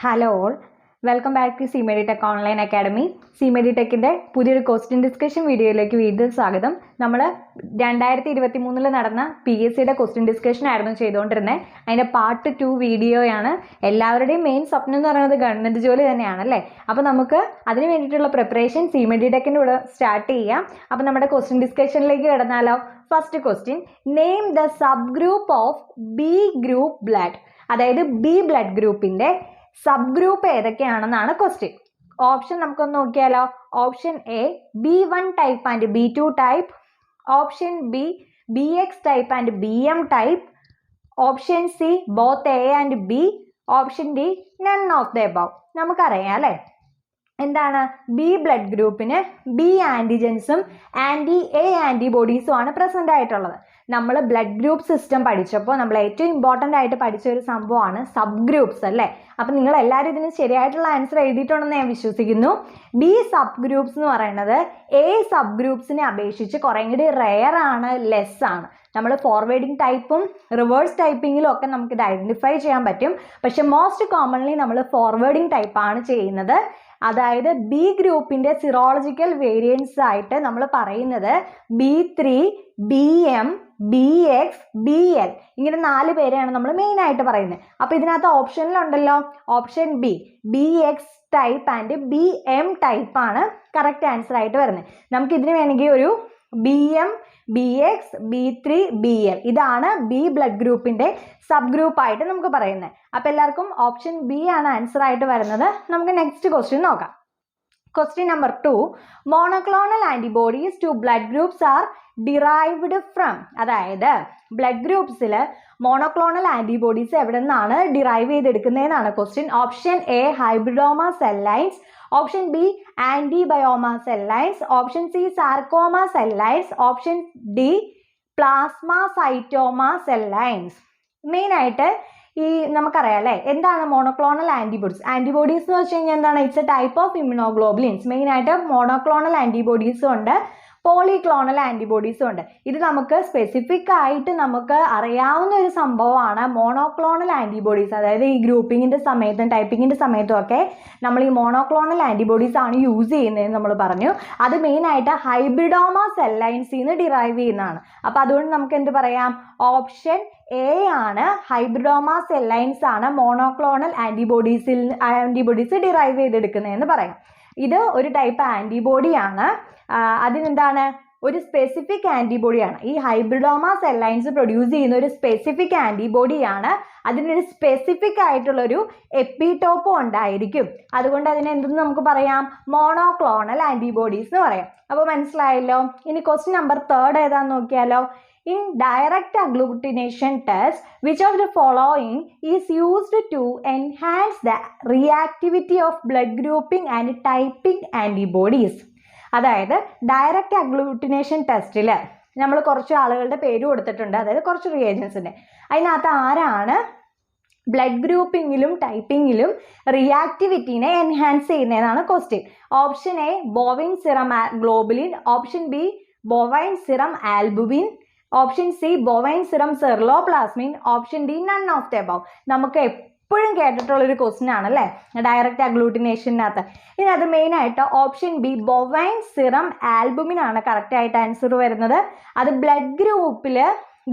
Hello all, welcome back to CMediTech online academy. CMediTechന്റെ പുതിയൊരു question discussion വീഡിയോയിലേക്ക് വീണ്ടും സ്വാഗതം. നമ്മൾ 2023 നടന്ന PSCയുടെ ക്വസ്റ്റ്യൻ ഡിസ്കഷൻ ആയിരുന്നു ചെയ്തുകൊണ്ടിരുന്നത്. അതിൻ്റെ പാർട്ട് 2 വീഡിയോയാണ്. എല്ലാവരുടെയും മെയിൻ സ്വപ്നം എന്ന് പറയുന്നത് ഗവൺമെൻറ് ജോലി തന്നെയാണ് അല്ലേ. അപ്പോൾ നമുക്ക് അതിന് വേണ്ടിയിട്ടുള്ള പ്രിപ്പറേഷൻ CMediTechൻ്റെ കൂടെ സ്റ്റാർട്ട് ചെയ്യാം. അപ്പോൾ നമ്മുടെ ക്വസ്റ്റ്യൻ ഡിസ്കഷനിലേക്ക് കിടന്നാലോ. First question, name the sub group of B group blood. അതായത് ബി ബ്ലഡ് ഗ്രൂപ്പിൻ്റെ സബ് ഗ്രൂപ്പ് ഏതൊക്കെയാണെന്നാണ് ക്വസ്റ്റ്യൻ. ഓപ്ഷൻ നമുക്കൊന്ന് നോക്കിയാലോ. Option A B1 type and B2 type. Option B BX type and BM type. Option C both A and B. Option D none of the above. നമുക്കറിയാം അല്ലേ എന്താണ് B blood ഗ്രൂപ്പിന് B ആൻറ്റിജൻസും anti A ആൻറ്റിബോഡീസും ആണ് present ആയിട്ടുള്ളത്. നമ്മൾ blood group system പഠിച്ചപ്പോൾ നമ്മൾ ഏറ്റവും ഇമ്പോർട്ടൻ്റ് ആയിട്ട് പഠിച്ച ഒരു സംഭവമാണ് സബ് ഗ്രൂപ്പ്സ് അല്ലേ. അപ്പം നിങ്ങൾ എല്ലാവരും ഇതിന് ശരിയായിട്ടുള്ള ആൻസർ എഴുതിയിട്ടുണ്ടെന്ന് ഞാൻ വിശ്വസിക്കുന്നു. ബി സബ് ഗ്രൂപ്പ്സ് എന്ന് പറയുന്നത് എ സബ് ഗ്രൂപ്പ്സിനെ അപേക്ഷിച്ച് കുറേ കൂടി റെയർ ആണ്, ലെസ് ആണ്. നമ്മൾ ഫോർവേഡിങ് ടൈപ്പും റിവേഴ്സ് ടൈപ്പിങ്ങിലും ഒക്കെ നമുക്കിത് ഐഡൻറ്റിഫൈ ചെയ്യാൻ പറ്റും. പക്ഷെ മോസ്റ്റ് കോമൺലി നമ്മൾ ഫോർവേഡിങ് ടൈപ്പാണ് ചെയ്യുന്നത്. അതായത് ബി ഗ്രൂപ്പിൻ്റെ സിറോളജിക്കൽ വേരിയൻസ് ആയിട്ട് നമ്മൾ പറയുന്നത് B3, BM, BX, BL ഇങ്ങനെ 4 പേരെയാണ് നമ്മൾ മെയിൻ ആയിട്ട് പറയുന്നത്. അപ്പോൾ ഇതിനകത്ത് ഓപ്ഷനിലുണ്ടല്ലോ option B BX type and BM ടൈപ്പാണ് കറക്റ്റ് ആൻസർ ആയിട്ട് വരുന്നത്. നമുക്കിതിന് വേണമെങ്കിൽ ഒരു BM, BX, B3, BL ഇതാണ് ബി ബ്ലഡ് ഗ്രൂപ്പിൻ്റെ സബ് ഗ്രൂപ്പായിട്ട് നമുക്ക് പറയുന്നത്. അപ്പോൾ എല്ലാവർക്കും ഓപ്ഷൻ ബി ആണ് ആൻസർ ആയിട്ട് വരുന്നത്. നമുക്ക് നെക്സ്റ്റ് ക്വസ്റ്റ്യൻ നോക്കാം. Question number 2, monoclonal antibodies to blood groups are derived from. അതായത് ബ്ലഡ് ഗ്രൂപ്പ്സിൽ മോണോക്ലോണൽ ആൻറ്റിബോഡീസ് എവിടെ നിന്നാണ് ഡിറൈവ് ചെയ്തെടുക്കുന്നതെന്നാണ് question. Option A hybridoma cell lines. Option B antibioma cell lines. Option C sarcoma cell lines. Option D plasmacytoma cell lines. മെയിനായിട്ട് ഈ നമുക്കറിയാം അല്ലേ എന്താണ് മോണോക്ലോണൽ ആൻറ്റിബോഡീസ്. ആൻറ്റിബോഡീസ് എന്ന് വെച്ച് കഴിഞ്ഞാൽ എന്താണ്, it's A type of immunoglobulins. മെയിനായിട്ട് മോണോക്ലോണൽ ആൻറ്റിബോഡീസും ഉണ്ട്, പോളിക്ലോണൽ ആൻറ്റിബോഡീസും ഉണ്ട്. ഇത് നമുക്ക് സ്പെസിഫിക് ആയിട്ട് നമുക്ക് അറിയാവുന്ന ഒരു സംഭവമാണ് മോണോക്ലോണൽ ആൻറ്റിബോഡീസ്. അതായത് ഈ ഗ്രൂപ്പിങ്ങിൻ്റെ സമയത്തും ടൈപ്പിങ്ങിൻ്റെ സമയത്തും ഒക്കെ നമ്മൾ ഈ മോണോക്ലോണൽ ആൻറ്റിബോഡീസ് ആണ് യൂസ് ചെയ്യുന്നതെന്ന് നമ്മൾ പറഞ്ഞു. അത് മെയിനായിട്ട് ഹൈബ്രിഡോമ സെൽ ലൈൻസിൽ നിന്ന് ഡിറൈവ് ചെയ്യുന്നതാണ്. അപ്പോൾ അതുകൊണ്ട് നമുക്ക് എന്ത് പറയാം, ഓപ്ഷൻ എ ആണ് ഹൈബ്രിഡോമ സെൽ ലൈൻസ് ആണ് മോണോക്ലോണൽ ആൻറ്റിബോഡീസ് ഡിറൈവ് ചെയ്തെടുക്കുന്നതെന്ന് പറയാം. ഇത് ഒരു ടൈപ്പ് ആൻറ്റിബോഡിയാണ്. അതിനെന്താണ് ഒരു സ്പെസിഫിക് ആൻറ്റിബോഡിയാണ്. ഈ ഹൈബ്രിഡോമ സെൽ ലൈൻസ് പ്രൊഡ്യൂസ് ചെയ്യുന്ന ഒരു സ്പെസിഫിക് ആൻറ്റിബോഡിയാണ്. അതിനൊരു സ്പെസിഫിക് ആയിട്ടുള്ളൊരു എപ്പിടോപ്പും ഉണ്ടായിരിക്കും. അതുകൊണ്ട് അതിനെ എന്തെന്ന് നമുക്ക് പറയാം, മോണോക്ലോണൽ ആൻറ്റിബോഡീസ് എന്ന് പറയാം. അപ്പോൾ മനസ്സിലായല്ലോ. ഇനി ക്വസ്റ്റ്യൻ നമ്പർ 3 ഏതാന്ന് നോക്കിയാലോ. In direct agglutination test, which of the following is used to enhance the reactivity of blood grouping and typing antibodies? അതായത് ഡയറക്റ്റ് അഗ്ലൂട്ടിനേഷൻ ടെസ്റ്റിൽ നമ്മൾ കുറച്ച് ആളുകളുടെ പേര് കൊടുത്തിട്ടുണ്ട്, അതായത് കുറച്ച് റിയേജൻസിൻ്റെ. അതിനകത്ത് ആരാണ് ബ്ലഡ് ഗ്രൂപ്പിങ്ങിലും ടൈപ്പിങ്ങിലും റിയാക്ടിവിറ്റീനെ എൻഹാൻസ് ചെയ്യുന്നതെന്നാണ് question. Option A bovine serum globulin. Option B bovine serum albumin. Option C bovine serum ceruloplasmin. Option D none of the above. നമുക്ക് എപ്പോഴും കേട്ടിട്ടുള്ളൊരു ക്വസ്റ്റ്യൻ ആണല്ലേ ഡയറക്റ്റ് അഗ്ലൂട്ടിനേഷനകത്ത്. ഇതിനകത്ത് മെയിനായിട്ട് option B bovine serum albumin ആണ് കറക്റ്റ് ആയിട്ട് ആൻസർ വരുന്നത്. അത് ബ്ലഡ്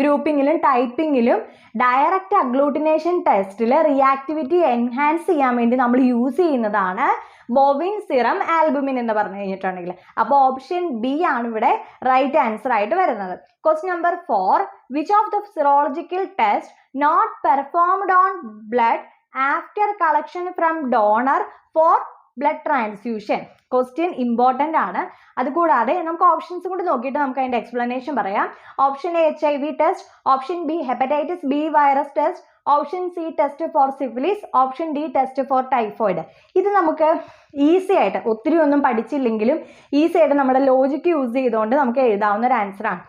ഗ്രൂപ്പിങ്ങിലും ടൈപ്പിങ്ങിലും ഡയറക്റ്റ് അഗ്ലൂട്ടിനേഷൻ ടെസ്റ്റിൽ റിയാക്ടിവിറ്റി എൻഹാൻസ് ചെയ്യാൻ വേണ്ടി നമ്മൾ യൂസ് ചെയ്യുന്നതാണ് ബോവിൻ സിറം ആൽബുമിൻ എന്ന് പറഞ്ഞു കഴിഞ്ഞിട്ടുണ്ടെങ്കിൽ. അപ്പോൾ ഓപ്ഷൻ ബി ആണ് ഇവിടെ റൈറ്റ് ആൻസർ ആയിട്ട് വരുന്നത്. Question number 4, which of the serological test not performed on blood after collection from donor for blood transfusion. Question important ആണ്. അതുകൂടാതെ നമുക്ക് ഓപ്ഷൻസ് കൂടി നോക്കിയിട്ട് നമുക്ക് അതിൻ്റെ എക്സ്പ്ലനേഷൻ പറയാം. Option A HIV test. Option B hepatitis B virus test. Option C test for syphilis. Option D test for typhoid. ഇത് നമുക്ക് ഈസി ആയിട്ട് ഒത്തിരി ഒന്നും പഠിച്ചില്ലെങ്കിലും ഈസി ആയിട്ട് നമ്മുടെ ലോജിക്ക് യൂസ് ചെയ്തുകൊണ്ട് നമുക്ക് എഴുതാവുന്ന ഒരു ആൻസറാണ്.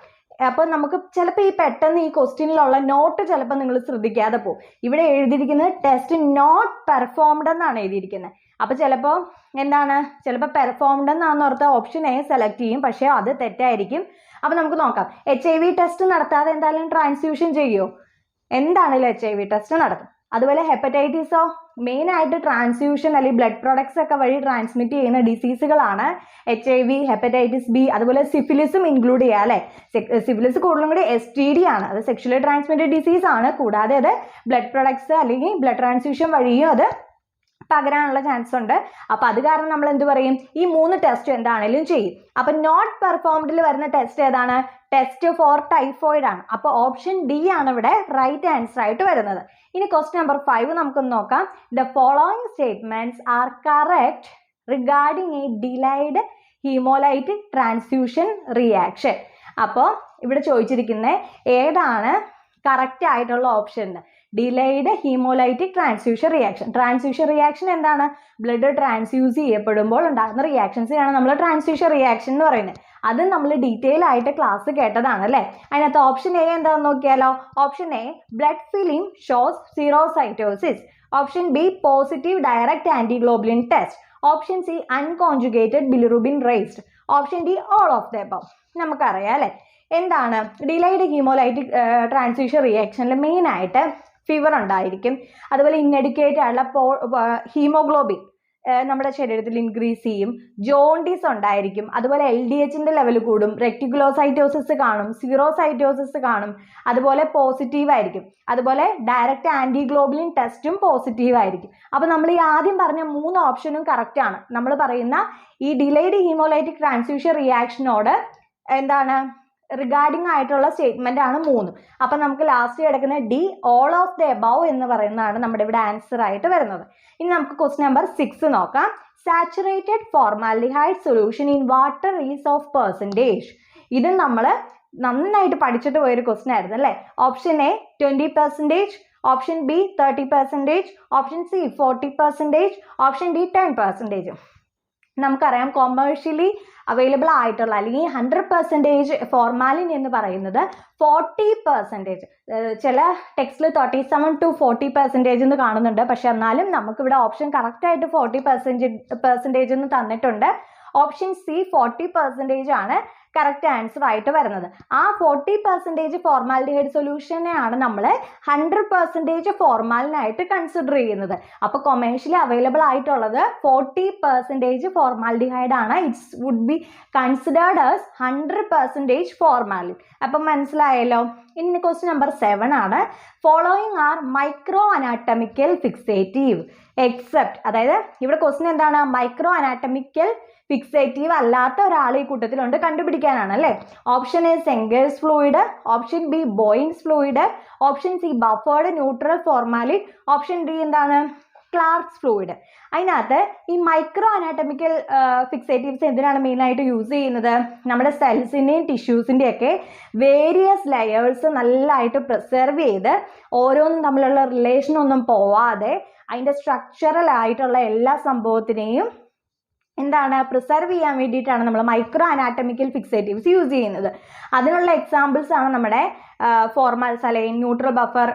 അപ്പോൾ നമുക്ക് ചിലപ്പോൾ ഈ പെട്ടെന്ന് ഈ ക്വസ്റ്റ്യനിലുള്ള നോട്ട് ചിലപ്പോൾ നിങ്ങൾ ശ്രദ്ധിക്കാതെ പോകും. ഇവിടെ എഴുതിയിരിക്കുന്നത് ടെസ്റ്റ് നോട്ട് പെർഫോംഡ് എന്നാണ് എഴുതിയിരിക്കുന്നത്. അപ്പോൾ ചിലപ്പോൾ എന്താണ്, ചിലപ്പോൾ പെർഫോംഡ് എന്നാണെന്ന് ഓർത്ത ഓപ്ഷൻ എ സെലക്ട് ചെയ്യും, പക്ഷേ അത് തെറ്റായിരിക്കും. അപ്പോൾ നമുക്ക് നോക്കാം. HIV ടെസ്റ്റ് നടത്താതെ എന്തായാലും ട്രാൻസ്ഫ്യൂഷൻ ചെയ്യുമോ? എന്താണെങ്കിലും HIV ടെസ്റ്റ് നടത്തും. അതുപോലെ ഹെപ്പറ്റൈറ്റിസോ മെയിൻ ആയിട്ട് ട്രാൻസ്ഫ്യൂഷൻ അല്ലെങ്കിൽ ബ്ലഡ് പ്രൊഡക്ട്സ് ഒക്കെ വഴി ട്രാൻസ്മിറ്റ് ചെയ്യുന്ന ഡിസീസുകളാണ് HIV, ഹെപ്പറ്റൈറ്റിസ് ബി, അതുപോലെ സിഫിലിസും ഇൻക്ലൂഡ് ചെയ്യുക അല്ലേ. സിഫിലിസ് കൂടുതലും കൂടി STD ആണ്, അത് സെക്ഷലി ട്രാൻസ്മിറ്റഡ് ഡിസീസ് ആണ്. കൂടാതെ അത് ബ്ലഡ് പ്രൊഡക്ട്സ് അല്ലെങ്കിൽ ബ്ലഡ് ട്രാൻസ്ഫ്യൂഷൻ വഴിയും അത് പകരാനുള്ള ചാൻസ് ഉണ്ട്. അപ്പൊ അത് കാരണം നമ്മൾ എന്ത് പറയും, ഈ 3 ടെസ്റ്റ് എന്താണെങ്കിലും ചെയ്യും. അപ്പൊ നോട്ട് പെർഫോംഡിൽ വരുന്ന ടെസ്റ്റ് ഏതാണ്, ടെസ്റ്റ് ഫോർ ടൈഫോയിഡ് ആണ്. അപ്പൊ ഓപ്ഷൻ ഡി ആണ് ഇവിടെ റൈറ്റ് ആൻസർ ആയിട്ട് വരുന്നത്. ഇനി ക്വസ്റ്റ്യൻ നമ്പർ 5 നമുക്കൊന്ന് നോക്കാം. The following statements are correct regarding A delayed haemolytic transfusion reaction. അപ്പോൾ ഇവിടെ ചോദിച്ചിരിക്കുന്നത് ഏതാണ് കറക്റ്റ് ആയിട്ടുള്ള option. Delayed haemolytic transfusion reaction. Transfusion reaction എന്താണ്, ബ്ലഡ് ട്രാൻസ്ഫ്യൂസ് ചെയ്യപ്പെടുമ്പോൾ ഉണ്ടാകുന്ന റിയാക്ഷൻസിനാണ് നമ്മൾ ട്രാൻസ്ഫ്യൂഷൻ റിയാക്ഷൻ എന്ന് പറയുന്നത്. അത് നമ്മൾ ഡീറ്റെയിൽ ആയിട്ട് ക്ലാസ് കേട്ടതാണ് അല്ലേ. അതിനകത്ത് ഓപ്ഷൻ എ എന്താണെന്ന് നോക്കിയാലോ. Option A blood film shows xerocytosis. Option B positive direct antiglobulin test. Option C unconjugated bilirubin raised. Option D all of the above. നമുക്കറിയാം അല്ലേ എന്താണ് ഡിലൈഡ് ഹീമോലൈറ്റിക് ട്രാൻസ്ഫ്യൂഷൻ റിയാക്ഷനിൽ മെയിൻ ആയിട്ട് ഫീവർ ഉണ്ടായിരിക്കും. അതുപോലെ ഇന്നെഡ്യൂക്കേറ്റ് ആയിട്ടുള്ള ഹീമോഗ്ലോബിൻ നമ്മുടെ ശരീരത്തിൽ ഇൻക്രീസ് ചെയ്യും. ജോണ്ടിസ് ഉണ്ടായിരിക്കും. അതുപോലെ LDHന്റെ ലെവൽ കൂടും. റെക്ടിക്കുലോസൈറ്റോസിസ് കാണും. സീറോസൈറ്റോസിസ് കാണും. അതുപോലെ പോസിറ്റീവ് ആയിരിക്കും. അതുപോലെ ഡയറക്റ്റ് ആന്റിഗ്ലോബുലിൻ ടെസ്റ്റും പോസിറ്റീവ് ആയിരിക്കും. അപ്പൊ നമ്മൾ ഈ ആദ്യം പറഞ്ഞ 3 ഓപ്ഷനും കറക്റ്റ് ആണ്. നമ്മൾ പറയുന്ന ഈ ഡിലൈഡ് ഹീമോലൈറ്റിക് ട്രാൻസ്ഫ്യൂഷൻ റിയാക്ഷനോട് എന്താണ് റിഗാർഡിംഗ് ആയിട്ടുള്ള സ്റ്റേറ്റ്മെന്റ് ആണ് 3. അപ്പൊ നമുക്ക് ലാസ്റ്റ് കിടക്കുന്ന D all of the above എന്ന് പറയുന്നതാണ് നമ്മുടെ ഇവിടെ ആൻസർ ആയിട്ട് വരുന്നത്. ഇനി നമുക്ക് ക്വസ്റ്റ്യൻ നമ്പർ 6 നോക്കാം. Saturated formaldehyde solution in water is of percentage. ഇത് നമ്മൾ നന്നായിട്ട് പഠിച്ചിട്ട് പോയൊരു ക്വസ്റ്റ്യൻ ആയിരുന്നു അല്ലേ. Option A 20%, option B 30%, option C 40%, option D 10%. നമുക്കറിയാം കൊമേഴ്ഷ്യലി അവൈലബിൾ ആയിട്ടുള്ള അല്ലെങ്കിൽ 100% ഫോർമാലിൻ എന്ന് പറയുന്നത് 40%. ചില ടെക്സ്റ്റിൽ 37 to 40% എന്ന് കാണുന്നുണ്ട്. പക്ഷെ എന്നാലും നമുക്കിവിടെ ഓപ്ഷൻ കറക്റ്റ് ആയിട്ട് 40% എന്ന് തന്നിട്ടുണ്ട്. ഓപ്ഷൻ സി 40% ആണ് കറക്റ്റ് ആൻസർ ആയിട്ട് വരുന്നത്. ആ 40% ഫോർമാൽഡിഹൈഡ് സൊല്യൂഷനെയാണ് നമ്മൾ 100% ഫോർമാലിനായിട്ട് കൺസിഡർ ചെയ്യുന്നത്. അപ്പോൾ കൊമേഴ്ഷ്യലി അവൈലബിൾ ആയിട്ടുള്ളത് 40% ഫോർമാൽഡിഹൈഡ് ആണ്. It's would be considered as 100% formalin. അപ്പം മനസ്സിലായല്ലോ. ഇനി ക്വസ്റ്റ്യൻ നമ്പർ 7 ആണ്. Following are micro anatomical fixative except. അതായത് ഇവിടെ ക്വസ്റ്റ്യൻ എന്താണ്, മൈക്രോ അനാറ്റമിക്കൽ ഫിക്സേറ്റീവ് അല്ലാത്ത ഒരാൾ ഈ കൂട്ടത്തിലുണ്ട്, കണ്ടുപിടിക്കാനാണ് അല്ലേ. Option A Zenker's fluid, option B Bouin's fluid, option C buffered neutral formalin, option D എന്താണ് ക്ലാർക്സ് ഫ്ലൂയിഡ്. അതിനകത്ത് ഈ മൈക്രോ അനാറ്റമിക്കൽ ഫിക്സേറ്റീവ്സ് എന്തിനാണ് മെയിനായിട്ട് യൂസ് ചെയ്യുന്നത്, നമ്മുടെ സെൽസിൻ്റെയും ടിഷ്യൂസിൻ്റെയും ഒക്കെ വേരിയസ് ലെയേഴ്സ് നല്ലതായിട്ട് പ്രിസർവ് ചെയ്ത് ഓരോന്നും തമ്മിലുള്ള റിലേഷൻ ഒന്നും പോവാതെ അതിൻ്റെ സ്ട്രക്ചറൽ ആയിട്ടുള്ള എല്ലാ സംഭവത്തിനെയും എന്താണ് പ്രിസർവ് ചെയ്യാൻ വേണ്ടിയിട്ടാണ് നമ്മൾ മൈക്രോ അനാറ്റമിക്കൽ ഫിക്സേറ്റീവ്സ് യൂസ് ചെയ്യുന്നത്. അതിനുള്ള എക്സാമ്പിൾസ് ആണ് നമ്മുടെ ഫോർമാൽസലൈൻ, ന്യൂട്രൽ ബഫർ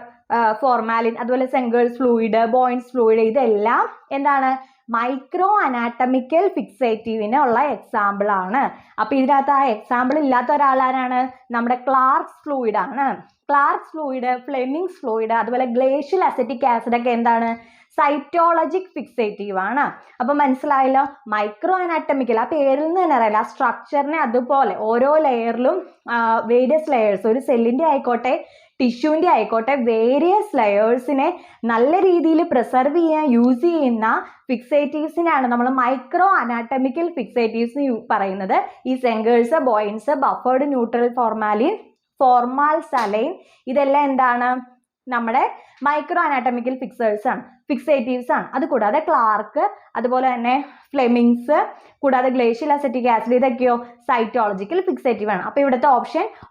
ഫോർമാലിൻ, അതുപോലെ സെങ്കേഴ്സ് ഫ്ലൂയിഡ്, ബോയിൻസ് ഫ്ലൂയിഡ്. ഇതെല്ലാം എന്താണ് മൈക്രോ അനാറ്റമിക്കൽ ഫിക്സേറ്റീവിനുള്ള എക്സാമ്പിൾ ആണ്. അപ്പൊ ഇതിനകത്ത് ആ എക്സാമ്പിൾ ഇല്ലാത്ത ഒരാളാരാണ്, നമ്മുടെ ക്ലാർക്സ് ഫ്ലൂയിഡ് ആണ്. ക്ലാർക്സ് ഫ്ലൂയിഡ്, ഫ്ലെമിങ്സ് ഫ്ലൂയിഡ്, അതുപോലെ ഗ്ലേഷ്യൽ അസറ്റിക് ആസിഡ് ഒക്കെ എന്താണ് സൈറ്റോളജിക് ഫിക്സേറ്റീവ് ആണ്. അപ്പൊ മനസ്സിലായല്ലോ. മൈക്രോ അനാറ്റമിക്കൽ ആ പേരിൽ നിന്ന് തന്നെ അറിയില്ല, ആ സ്ട്രക്ചറിനെ അതുപോലെ ഓരോ ലെയറിലും വേരിയസ് ലെയേഴ്സ്, ഒരു സെല്ലിന്റെ ആയിക്കോട്ടെ ടിഷ്യൂവിൻ്റെ ആയിക്കോട്ടെ വേരിയസ് ലെയേഴ്സിനെ നല്ല രീതിയിൽ പ്രിസർവ് ചെയ്യാൻ യൂസ് ചെയ്യുന്ന ഫിക്സേറ്റീവ്സിനാണ് നമ്മൾ മൈക്രോ അനാറ്റമിക്കൽ ഫിക്സേറ്റീവ്സ് പറയുന്നത്. ഈ സെങ്കേഴ്സ്, ബോയിൻസ്, ബഫേർഡ് ന്യൂട്രൽ ഫോർമാലിൻ, ഫോർമാൽസലൈൻ ഇതെല്ലാം എന്താണ് നമ്മുടെ മൈക്രോ അനാറ്റമിക്കൽ ഫിക്സേറ്റീവ്സ് ആണ്. അതുകൂടാതെ ക്ലാർക്ക്, അതുപോലെ തന്നെ ഫ്ലെമിങ്സ്, കൂടാതെ ഗ്ലേഷ്യൽ അസറ്റിക് ആസിഡ് ഇതൊക്കെയോ സൈറ്റോളജിക്കൽ ഫിക്സേറ്റീവ് ആണ്. അപ്പോൾ ഇവിടുത്തെ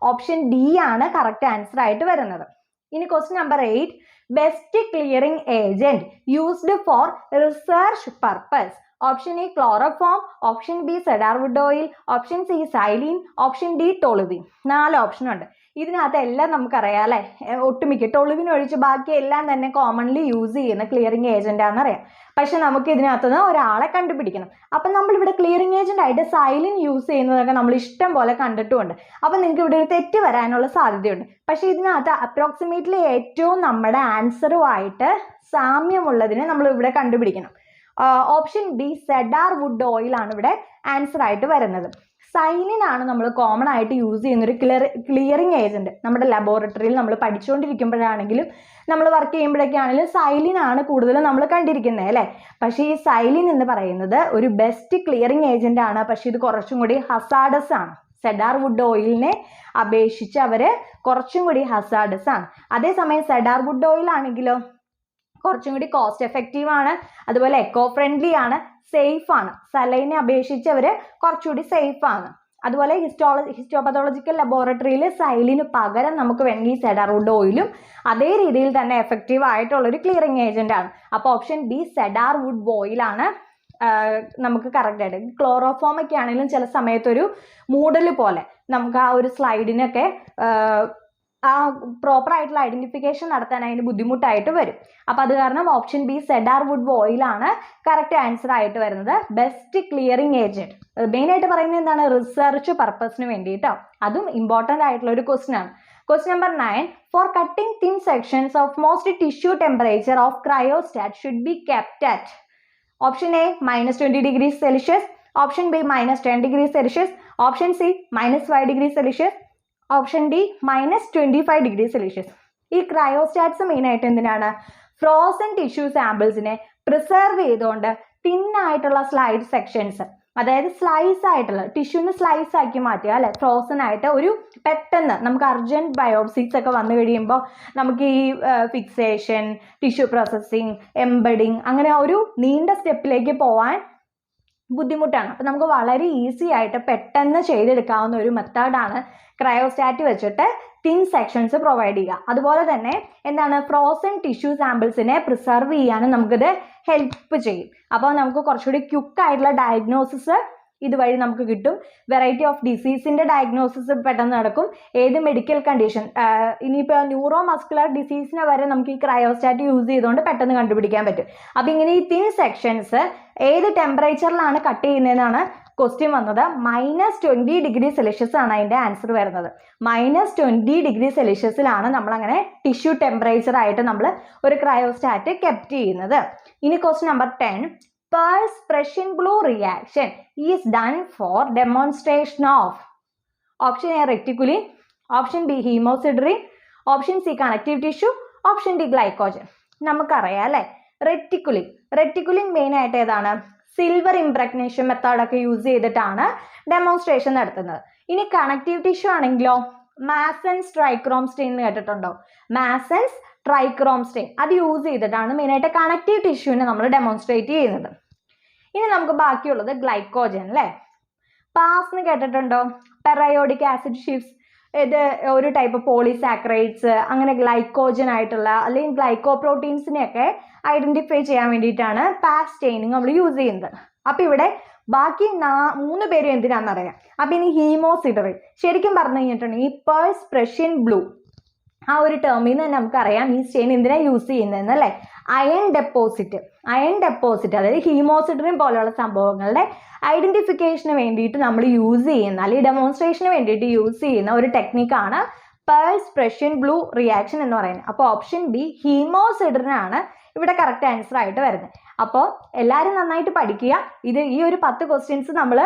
ഓപ്ഷൻ ഡി ആണ് കറക്റ്റ് ആൻസർ ആയിട്ട് വരുന്നത്. ഇനി question number 8, best clearing agent used for research purpose. Option A chloroform, option B cedarwood oil, option C xylene, option D toluene. 4 option ഉണ്ട്. ഇതിനകത്ത് എല്ലാം നമുക്കറിയാം അല്ലേ, ഒട്ടുമിക്ക ടൊളുവിനൊഴിച്ച് ബാക്കി എല്ലാം തന്നെ കോമൺലി യൂസ് ചെയ്യുന്ന ക്ലിയറിംഗ് ഏജന്റ് ആണെന്നറിയാം. പക്ഷെ നമുക്ക് ഇതിനകത്തുനിന്ന് ഒരാളെ കണ്ടുപിടിക്കണം. അപ്പം നമ്മളിവിടെ ക്ലിയറിംഗ് ഏജന്റ് ആയിട്ട് സൈലിൻ യൂസ് ചെയ്യുന്നതൊക്കെ നമ്മൾ ഇഷ്ടം പോലെ കണ്ടിട്ടുമുണ്ട്. അപ്പം നിങ്ങൾക്ക് ഇവിടെ ഒരു തെറ്റ് വരാനുള്ള സാധ്യതയുണ്ട്. പക്ഷെ ഇതിനകത്ത് അപ്രോക്സിമേറ്റ്ലി ഏറ്റവും നമ്മുടെ ആൻസറുമായിട്ട് സാമ്യമുള്ളതിനെ നമ്മൾ ഇവിടെ കണ്ടുപിടിക്കണം. Option B cedar wood oil ആണ് ഇവിടെ ആൻസർ ആയിട്ട് വരുന്നത്. സൈലിൻ ആണ് നമ്മൾ കോമൺ ആയിട്ട് യൂസ് ചെയ്യുന്ന ഒരു ക്ലിയറിംഗ് ഏജന്റ്. നമ്മുടെ ലബോറട്ടറിയിൽ നമ്മൾ പഠിച്ചുകൊണ്ടിരിക്കുമ്പോഴാണെങ്കിലും നമ്മൾ വർക്ക് ചെയ്യുമ്പോഴൊക്കെ ആണെങ്കിലും സൈലിൻ ആണ് കൂടുതലും നമ്മൾ കണ്ടിരിക്കുന്നത് അല്ലേ. പക്ഷേ ഈ സൈലിൻ എന്ന് പറയുന്നത് ഒരു ബെസ്റ്റ് ക്ലിയറിംഗ് ഏജന്റ് ആണ്. പക്ഷെ ഇത് കുറച്ചും കൂടി ഹസാഡസ് ആണ്. സെഡാർ വുഡ് ഓയിലിനെ അപേക്ഷിച്ച് അവര് കുറച്ചും കൂടി ഹസാഡസ് ആണ്. അതേസമയം സെഡാർ വുഡ് ഓയിൽ ആണെങ്കിലോ കുറച്ചും കൂടി കോസ്റ്റ് എഫക്റ്റീവ് ആണ്, അതുപോലെ എക്കോ ഫ്രണ്ട്ലി ആണ്, സേഫ് ആണ്. സലൈനെ അപേക്ഷിച്ച് അവർ കുറച്ചുകൂടി സേഫ് ആണ്. അതുപോലെ ഹിസ്റ്റോപത്തോളജിക്കൽ ലബോറട്ടറിയിൽ സൈലിന് പകരം നമുക്ക് വേണമെങ്കിൽ സെഡാർ വുഡ് ഓയിലും അതേ രീതിയിൽ തന്നെ എഫക്റ്റീവ് ആയിട്ടുള്ളൊരു ക്ലിയറിംഗ് ഏജന്റ് ആണ്. അപ്പോൾ ഓപ്ഷൻ ബി സെഡാർ വുഡ് ഓയിലാണ് നമുക്ക് കറക്റ്റ് ആയിട്ട്. ക്ലോറോഫോം ഒക്കെ ആണെങ്കിലും ചില സമയത്തൊരു മൂടൽ പോലെ നമുക്ക് ആ ഒരു സ്ലൈഡിനൊക്കെ ആ പ്രോപ്പർ ആയിട്ടുള്ള ഐഡന്റിഫിക്കേഷൻ നടത്താൻ അതിന് ബുദ്ധിമുട്ടായിട്ട് വരും. അപ്പം അത് കാരണം ഓപ്ഷൻ ബി സെഡാർ വുഡ് ഓയിലാണ് കറക്റ്റ് ആൻസർ ആയിട്ട് വരുന്നത്. ബെസ്റ്റ് ക്ലിയറിംഗ് ഏജന്റ് മെയിൻ ആയിട്ട് പറയുന്നത് എന്താണ്, റിസർച്ച് പർപ്പസിന് വേണ്ടിയിട്ടോ. അതും ഇമ്പോർട്ടൻ്റ് ആയിട്ടുള്ള ഒരു ക്വസ്റ്റ്യൻ ആണ്. Question number 9. For cutting thin sections of most tissue temperature of cryostat should be kept at option A -20 degrees Celsius, option B -10 degrees Celsius, option C -5 degrees Celsius, option D -25 degree Celsius. ഈ ക്രയോസ്റ്റാറ്റ്സ് main ആയിട്ട് എന്തിനാണ്, frozen tissue സാമ്പിൾസിനെ preserve ചെയ്തുകൊണ്ട് തിന്നായിട്ടുള്ള slide sections, അതായത് slice ആയിട്ടുള്ള ടിഷ്യൂന്ന് slice ആക്കി മാറ്റുക അല്ലെ. Frozen ആയിട്ട് ഒരു പെട്ടെന്ന് നമുക്ക് അർജന്റ് ബയോപ്സീസ് ഒക്കെ വന്നു കഴിയുമ്പോൾ നമുക്ക് ഈ ഫിക്സേഷൻ, ടിഷ്യൂ പ്രോസസ്സിങ്, എംബഡിങ് അങ്ങനെ ഒരു നീണ്ട സ്റ്റെപ്പിലേക്ക് പോവാൻ ബുദ്ധിമുട്ടാണ്. അപ്പം നമുക്ക് വളരെ ഈസി ആയിട്ട് പെട്ടെന്ന് ചെയ്തെടുക്കാവുന്ന ഒരു മെത്തേഡാണ് ക്രയോസ്റ്റാറ്റ് വെച്ചിട്ട് തിൻ സെക്ഷൻസ് പ്രൊവൈഡ് ചെയ്യുക. അതുപോലെ തന്നെ എന്താണ്, ഫ്രോസൺ ടിഷ്യൂ സാമ്പിൾസിനെ പ്രിസർവ് ചെയ്യാനും നമുക്കിത് ഹെൽപ്പ് ചെയ്യും. അപ്പോൾ നമുക്ക് കുറച്ചുകൂടി ക്വിക്കായിട്ടുള്ള ഡയഗ്നോസിസ് ഇതുവഴി നമുക്ക് കിട്ടും. വെറൈറ്റി ഓഫ് ഡിസീസിൻ്റെ ഡയഗ്നോസിസ് പെട്ടെന്ന് നടക്കും. ഏത് മെഡിക്കൽ കണ്ടീഷൻ, ഇനിയിപ്പോൾ ന്യൂറോ മസ്കുലർ ഡിസീസിനെ വരെ നമുക്ക് ഈ ക്രയോസ്റ്റാറ്റ് യൂസ് ചെയ്തുകൊണ്ട് പെട്ടെന്ന് കണ്ടുപിടിക്കാൻ പറ്റും. അപ്പോൾ ഇങ്ങനെ ഈ തിൻ സെക്ഷൻസ് ഏത് ടെമ്പറേച്ചറിലാണ് കട്ട് ചെയ്യുന്നതെന്നാണ് ക്വസ്റ്റ്യൻ വന്നത്. -20 ഡിഗ്രി സെൽഷ്യസ് ആണ് അതിൻ്റെ ആൻസർ വരുന്നത്. -20 ഡിഗ്രി സെൽഷ്യസിലാണ് നമ്മളങ്ങനെ ടിഷ്യൂ ടെമ്പറേച്ചർ ആയിട്ട് നമ്മൾ ഒരു ക്രയോസ്റ്റാറ്റ് കെപ്റ്റ് ചെയ്യുന്നത്. ഇനി question number 10. Pearl's Prussian blue reaction is done for demonstration of option A reticulin, option B hemosiderin, option C connective tissue, option D glycogen. നമുക്കറിയാം അല്ലേ, റെറ്റിക്കുലിൻ മെയിൻ ആയിട്ട് ഏതാണ്, സിൽവർ ഇംപ്രഗ്നേഷൻ മെത്തേഡൊക്കെ യൂസ് ചെയ്തിട്ടാണ് ഡെമോൺസ്ട്രേഷൻ നടത്തുന്നത്. ഇനി കണക്റ്റീവ് ടിഷ്യൂ ആണെങ്കിലോ മാസൻസ് ട്രൈക്രോം stain എന്ന് കേട്ടിട്ടുണ്ടോ, മാസൻസ് ട്രൈക്രോം സ്റ്റെയിൻ അത് യൂസ് ചെയ്തിട്ടാണ് മെയിനായിട്ട് കണക്റ്റീവ് ടിഷ്യൂവിനെ നമ്മൾ ഡെമോൺസ്ട്രേറ്റ് ചെയ്യുന്നത്. ഇനി നമുക്ക് ബാക്കിയുള്ളത് ഗ്ലൈക്കോജൻ അല്ലേ. പാസ് എന്ന് കേട്ടിട്ടുണ്ടോ, പെറയോഡിക് ആസിഡ് ഷിഫ്റ്റ്സ്, ഇത് ഒരു ടൈപ്പ് പോളിസാക്കറൈഡ്സ്, അങ്ങനെ ഗ്ലൈക്കോജൻ ആയിട്ടുള്ള അല്ലെങ്കിൽ ഗ്ലൈക്കോ പ്രോട്ടീൻസിനെയൊക്കെ ഐഡന്റിഫൈ ചെയ്യാൻ വേണ്ടിയിട്ടാണ് പാസ് സ്റ്റെയിനിങ് നമ്മൾ യൂസ് ചെയ്യുന്നത്. അപ്പം ഇവിടെ ബാക്കി 3 പേരും എന്തിനാണെന്നറിയാം. അപ്പം ഇനി ഹീമോസിഡറിൻ ശരിക്കും പറഞ്ഞു കഴിഞ്ഞിട്ടുണ്ടെങ്കിൽ ഈ പേഴ്സ് പ്രഷ്യൻ ബ്ലൂ ആ ഒരു ടേമിൽ നിന്ന് നമുക്കറിയാം ഈ സ്റ്റെയിൻ എന്തിനാണ് യൂസ് ചെയ്യുന്നതെന്ന് അല്ലേ. അയൺ ഡെപ്പോസിറ്റ് അതായത് ഹീമോസിഡറിൻ പോലെയുള്ള സംഭവങ്ങളുടെ ഐഡന്റിഫിക്കേഷന് വേണ്ടിയിട്ട് നമ്മൾ യൂസ് ചെയ്യുന്ന അല്ലെങ്കിൽ ഡെമോൺസ്ട്രേഷന് വേണ്ടിയിട്ട് യൂസ് ചെയ്യുന്ന ഒരു ടെക്നിക്കാണ് പേഴ്സ് പ്രഷ്യൻ ബ്ലൂ റിയാക്ഷൻ എന്ന് പറയുന്നത്. അപ്പോൾ ഓപ്ഷൻ ബി ഹീമോസിഡറിൻ ആണ് ഇവിടെ കറക്റ്റ് ആൻസർ ആയിട്ട് വരുന്നത്. അപ്പോൾ എല്ലാവരും നന്നായിട്ട് പഠിക്കുക. ഈ ഒരു 10 ക്വസ്റ്റ്യൻസ് നമ്മൾ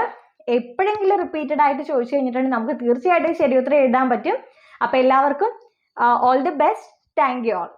എപ്പോഴെങ്കിലും റിപ്പീറ്റഡ് ആയിട്ട് ചോദിച്ചു കഴിഞ്ഞിട്ടുണ്ടെങ്കിൽ നമുക്ക് തീർച്ചയായിട്ടും ശരിയുത്തരം എഴുതാൻ പറ്റും. അപ്പോൾ എല്ലാവർക്കും all the best. Thank you all.